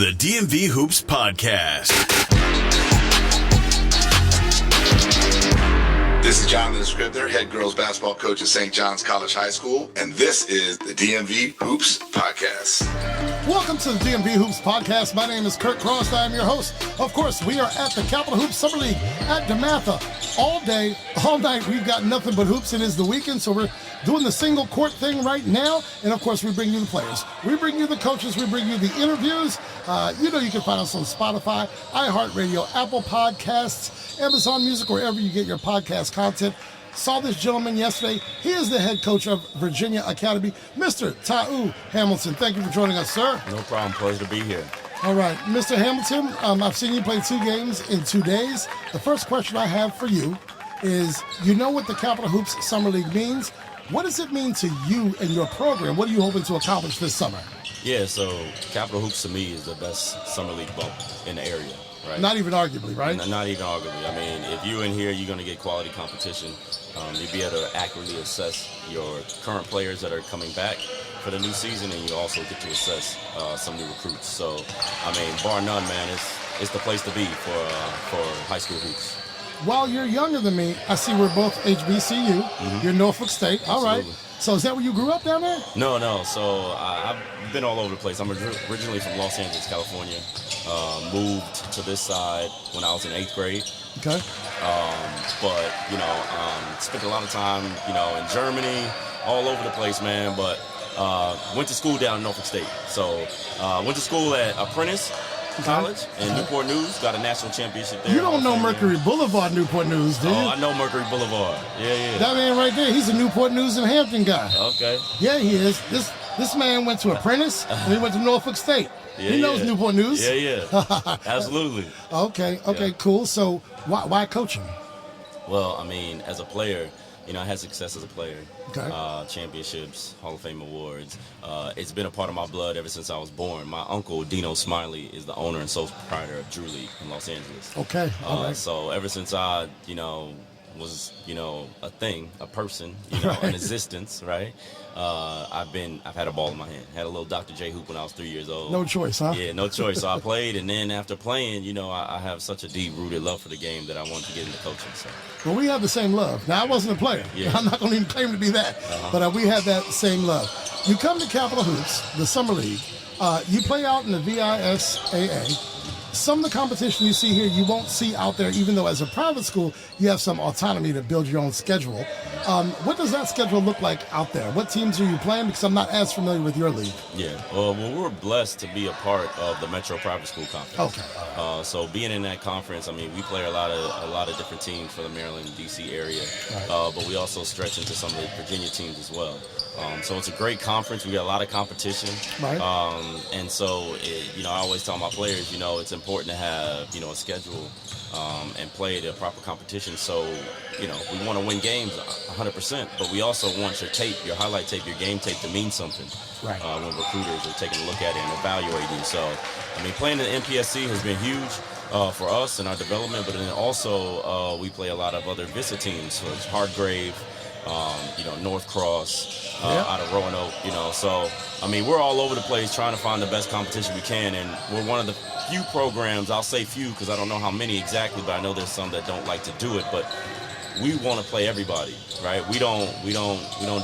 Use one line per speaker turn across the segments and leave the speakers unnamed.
The DMV Hoops Podcast.
This is Jonathan Scribner, head girls basketball coach at St. John's College High School, and this is the DMV Hoops Podcast.
Welcome to the DMV Hoops Podcast. My name is Kurt Cross. I am your host. Of course, we are at the Capital Hoops Summer League at DeMatha. All day, all night, we've got nothing but hoops. It is the weekend, so we're doing the single court thing right now. And, of course, we bring you the players. We bring you the coaches. We bring you the interviews. You can find us on Spotify, iHeartRadio, Apple Podcasts, Amazon Music, wherever you get your podcast content. Saw this gentleman yesterday. He is the head coach of Virginia Academy, Mr. Tau Hamilton. Thank you for joining us, sir.
No problem. Pleasure to be here.
All right, Mr. Hamilton, I've seen you play 2 games in 2 days. The first question I have for you is, you know what the Capital Hoops Summer League means. What does it mean to you and your program? What are you hoping to accomplish this summer?
Yeah, so Capital Hoops to me is the best summer league bump in the area, right?
Not even arguably, right?
Not even arguably. I mean, if you're in here, you're going to get quality competition. You'll be able to accurately assess your current players that are coming back for the new season, and you also get to assess some new recruits. So, I mean, bar none, man, it's the place to be for high school hoops.
While you're younger than me, I see we're both HBCU. Mm-hmm. You're Norfolk State. All right. So is that where you grew up down there?
No. So I've been all over the place. I'm originally from Los Angeles, California. Moved to this side when I was in 8th grade.
Okay.
But, spent a lot of time, in Germany, all over the place, man. But went to school down in Norfolk State. So went to school at Apprentice College in Newport News, got a national championship there.
You don't know Mercury Boulevard, Newport News, do you?
Oh, I know Mercury Boulevard. Yeah.
That man right there, he's a Newport News and Hampton guy.
Okay.
Yeah, he is. This man went to Apprentice, and he went to Norfolk State. He knows Newport News.
Yeah. Absolutely.
Okay, cool. So why coaching?
Well, I mean, as a player, I had success as a player.
Okay.
Championships, Hall of Fame awards. It's been a part of my blood ever since I was born. My uncle, Dino Smiley, is the owner and sole proprietor of Drew League in Los Angeles.
Okay. All right.
So ever since I, was, a thing, a person, an existence, right? I've had a ball in my hand. Had a little Dr. J hoop when I was 3 years old.
No choice, huh?
Yeah, no choice. So I played, and then after playing, I have such a deep-rooted love for the game that I wanted to get into coaching. So.
Well, we have the same love. Now, I wasn't a player.
Yeah.
I'm not going to even claim to be that. But we have that same love. You come to Capital Hoops, the Summer League. You play out in the VISAA. Some of the competition you see here, you won't see out there, even though as a private school, you have some autonomy to build your own schedule. What does that schedule look like out there? What teams are you playing? Because I'm not as familiar with your league.
Yeah, well, we're blessed to be a part of the Metro Private School Conference.
Okay.
So being in that conference, I mean, we play a lot of different teams for the Maryland, D.C. area, right. But we also stretch into some of the Virginia teams as well. So it's a great conference. We got a lot of competition.
Right.
And so, I always tell my players, it's important to have, a schedule and play the proper competition. So, we want to win games 100%, but we also want your tape, your highlight tape, your game tape to mean something.
Right.
When recruiters are taking a look at it and evaluating. So, I mean, playing in the MPSC has been huge for us and our development, but then also we play a lot of other VISA teams. So it's Hargrave, North Cross, out of Roanoke, So, I mean, we're all over the place trying to find the best competition we can, and we're one of the few programs, I'll say few because I don't know how many exactly, but I know there's some that don't like to do it, but we want to play everybody, right? We don't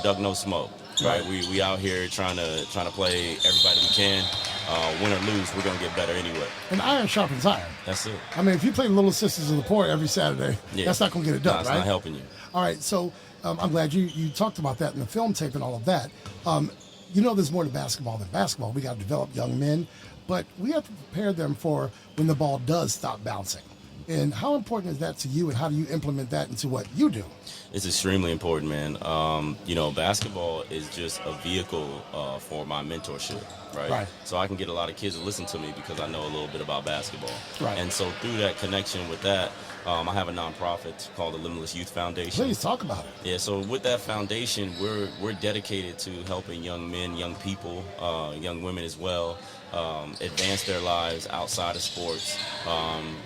duck no smoke, right? We out here trying to play everybody we can. Win or lose, we're going to get better anyway.
And iron sharpens iron.
That's it.
I mean, if you play Little Sisters of the Poor every Saturday, that's not going to get it done,
it's
right?
not helping you.
All right, so I'm glad you talked about that in the film tape and all of that. There's more to basketball than basketball. We got to develop young men, but we have to prepare them for when the ball does stop bouncing. And how important is that to you, and how do you implement that into what you do?
It's extremely important, man. Basketball is just a vehicle for my mentorship, right? So I can get a lot of kids to listen to me because I know a little bit about basketball.
Right.
And so through that connection with that, I have a nonprofit called the Limitless Youth Foundation.
Please talk about it.
Yeah, so with that foundation, we're dedicated to helping young men, young people, young women as well, advance their lives outside of sports.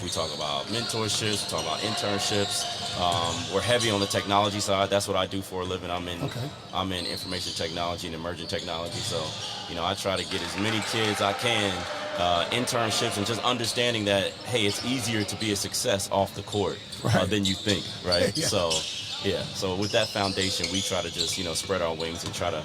We talk about mentorships, we talk about internships. We're heavy on the technology side. That's what I do for a living. I'm in information technology and emerging technology. So, I try to get as many kids I can internships, and just understanding that, hey, it's easier to be a success off the court than you think, right?
Yeah.
So with that foundation, we try to just, spread our wings and try to,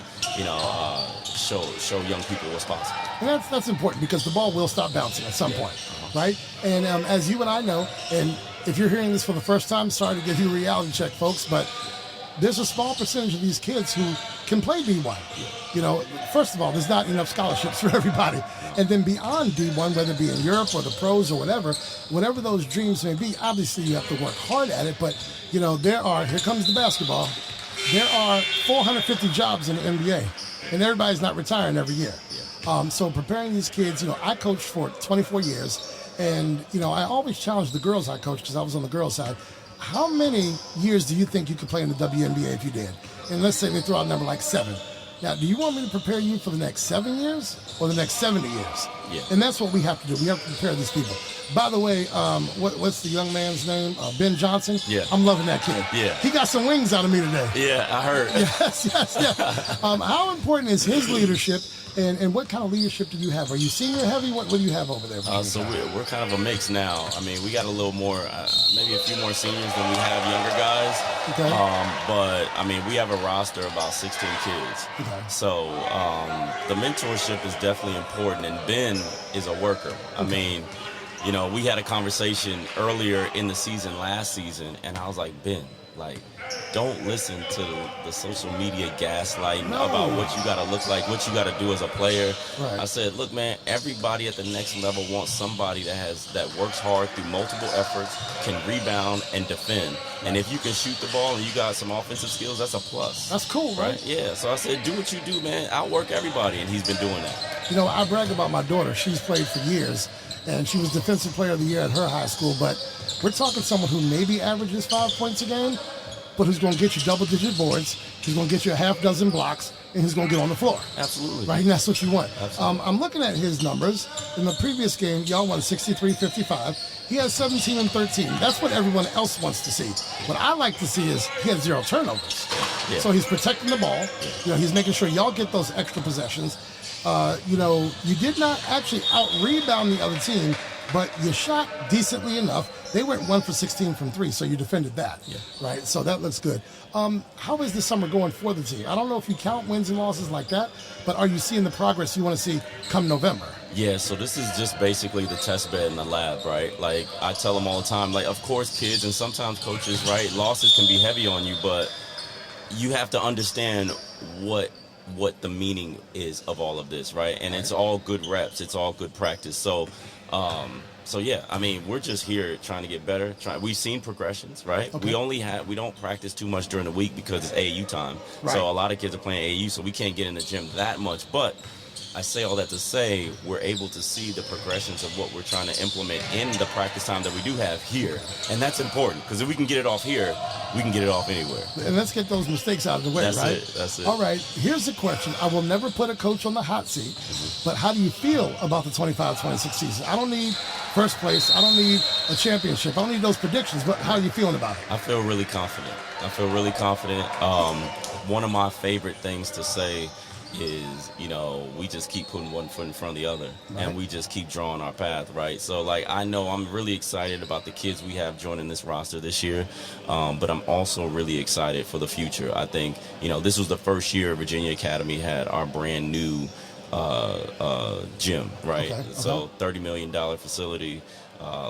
show young people what's possible.
And that's important because the ball will stop bouncing at some point, right? And as you and I know, and if you're hearing this for the first time, sorry to give you a reality check, folks, but there's a small percentage of these kids who can play D1. First of all, there's not enough scholarships for everybody. And then beyond D1, whether it be in Europe or the pros or whatever those dreams may be, obviously you have to work hard at it. But, here comes the basketball. There are 450 jobs in the NBA, and everybody's not retiring every year. So preparing these kids, I coached for 24 years, and, I always challenge the girls I coached because I was on the girls' side. How many years do you think you could play in the WNBA if you did? And let's say they throw out a number like 7. Now, do you want me to prepare you for the next 7 years or the next 70 years?
Yeah.
And that's what we have to do. We have to prepare these people. By the way, what's the young man's name? Ben Johnson?
Yeah.
I'm loving that kid.
Yeah.
He got some wings out of me today.
Yeah, I heard.
Yes. How important is his leadership? And what kind of leadership do you have? Are you senior heavy? What do you have over there?
So we're kind of a mix now. I mean, we got a little more, maybe a few more seniors than we have younger guys.
Okay.
But, I mean, we have a roster of about 16 kids.
Okay.
So the mentorship is definitely important. And Ben is a worker. I mean, we had a conversation earlier in the season, last season, and I was like, Ben, don't listen to the social media gaslighting about what you got to look like, what you got to do as a player.
Right.
I said, look, man, everybody at the next level wants somebody that works hard through multiple efforts, can rebound and defend. And if you can shoot the ball and you got some offensive skills, that's a plus.
That's cool, right?
Yeah. So I said, do what you do, man. Outwork everybody, and he's been doing that.
I brag about my daughter. She's played for years, and she was Defensive Player of the Year at her high school. But we're talking someone who maybe averages 5 points a game, but who's going to get you double-digit boards, who's going to get you a half dozen blocks, and who's going to get on the floor.
Absolutely.
Right, and that's what you want.
Absolutely.
I'm looking at his numbers. In the previous game, y'all won 63-55. He has 17 and 13. That's what everyone else wants to see. What I like to see is he has 0 turnovers.
Yeah.
So he's protecting the ball. He's making sure y'all get those extra possessions. You did not actually out-rebound the other team, but you shot decently enough. They went 1 for 16 from 3, so you defended that, right? So that looks good. How is the summer going for the team? I don't know if you count wins and losses like that, but are you seeing the progress you want to see come November?
Yeah, so this is just basically the test bed in the lab, right? Like, I tell them all the time, of course, kids and sometimes coaches, right, losses can be heavy on you, but you have to understand what the meaning is of all of this, right? And it's all good reps. It's all good practice. So yeah, I mean, we're just here trying to get better. We've seen progressions, right?
Okay.
We don't practice too much during the week because it's AAU time.
Right.
So a lot of kids are playing AAU, so we can't get in the gym that much. But I say all that to say we're able to see the progressions of what we're trying to implement in the practice time that we do have here. And that's important because if we can get it off here, we can get it off anywhere.
And let's get those mistakes out of the way, right?
That's it.
All right, here's a question. I will never put a coach on the hot seat, but how do you feel about the 25-26 season? I don't need first place. I don't need a championship. I don't need those predictions, but how are you feeling about it?
I feel really confident. One of my favorite things to say is, we just keep putting one foot in front of the other, and we just keep drawing our path, right? So, I know I'm really excited about the kids we have joining this roster this year, but I'm also really excited for the future. I think, this was the first year Virginia Academy had our brand new gym, right?
Okay.
So $30 million facility,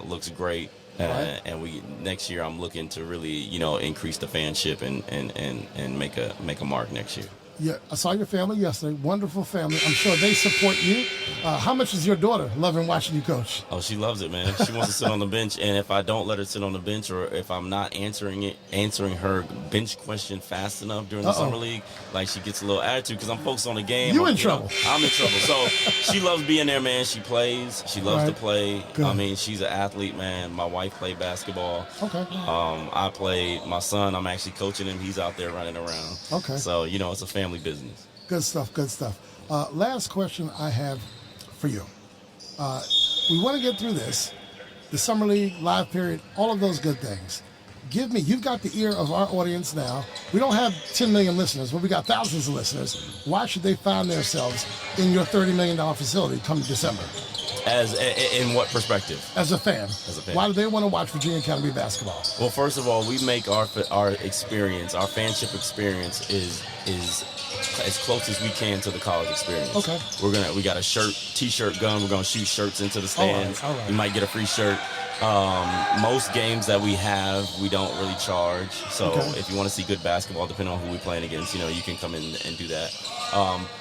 looks great. And next year I'm looking to really, increase the fanship and make a mark next year.
Yeah, I saw your family yesterday. Wonderful family. I'm sure they support you. How much is your daughter loving watching you coach?
Oh, she loves it, man. She wants to sit on the bench, and if I don't let her sit on the bench, or if I'm not answering her bench question fast enough during the summer league, she gets a little attitude because I'm focused on the game.
You in trouble.
I'm in trouble. So she loves being there, man. She plays. She loves to play.
Good.
I mean, she's an athlete, man. My wife played basketball.
Okay.
I played. My son, I'm actually coaching him. He's out there running around.
Okay.
So, it's a family business.
Good stuff. Last question I have for you. We want to get through this, the summer league, live period, all of those good things. You've got the ear of our audience now. We don't have 10 million listeners, but we got thousands of listeners. Why should they find themselves in your $30 million facility come December?
In what perspective?
As a fan.
As a fan.
Why do they want to watch Virginia Academy basketball?
Well, first of all, we make our experience, our fanship experience is as close as we can to the college experience.
Okay.
We got a t-shirt gun. We're gonna shoot shirts into the stands.
All right.
You might get a free shirt. Most games that we have, we don't really charge. So if you want to see good basketball, depending on who we're playing against, you can come in and do that.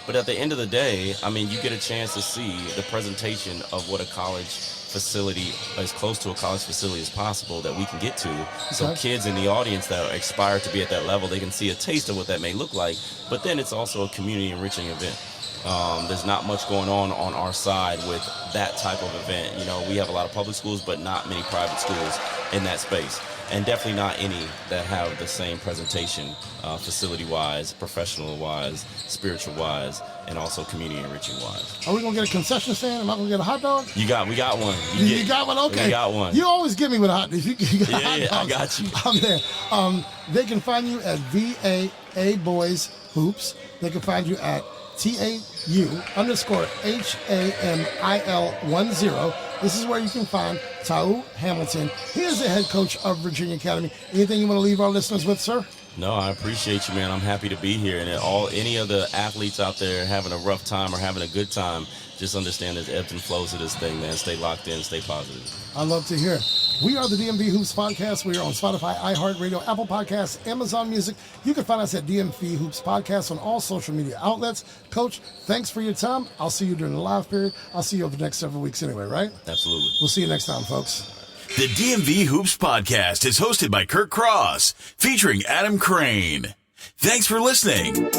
But at the end of the day, I mean, you get a chance to see the presentation of what a college facility, as close to a college facility as possible that we can get to. So kids in the audience that aspire to be at that level, they can see a taste of what that may look like. But then it's also a community enriching event. There's not much going on our side with that type of event. We have a lot of public schools, but not many private schools in that space. And definitely not any that have the same presentation, facility-wise, professional-wise, spiritual-wise, and also community enriching-wise.
Are we going to get a concession stand? Am I going to get a hot dog?
We got one.
You got one? Okay.
We got one.
You always give me with a hot dog. You got hot dogs.
I got you.
I'm there. They can find you at VAA Boys Hoops. They can find you at TAU_HAMIL10. This is where you can find Tau Hamilton. He is the head coach of Virginia Academy. Anything you want to leave our listeners with, sir?
No, I appreciate you, man. I'm happy to be here. And any of the athletes out there having a rough time or having a good time, just understand there's ebbs and flows to this thing, man. Stay locked in, stay positive.
I love to hear it. We are the DMV Hoops Podcast. We are on Spotify, iHeartRadio, Apple Podcasts, Amazon Music. You can find us at DMV Hoops Podcast on all social media outlets. Coach, thanks for your time. I'll see you during the live period. I'll see you over the next several weeks anyway, right?
Absolutely.
We'll see you next time, folks.
The DMV Hoops Podcast is hosted by Kurt Cross, featuring Adam Crain. Thanks for listening.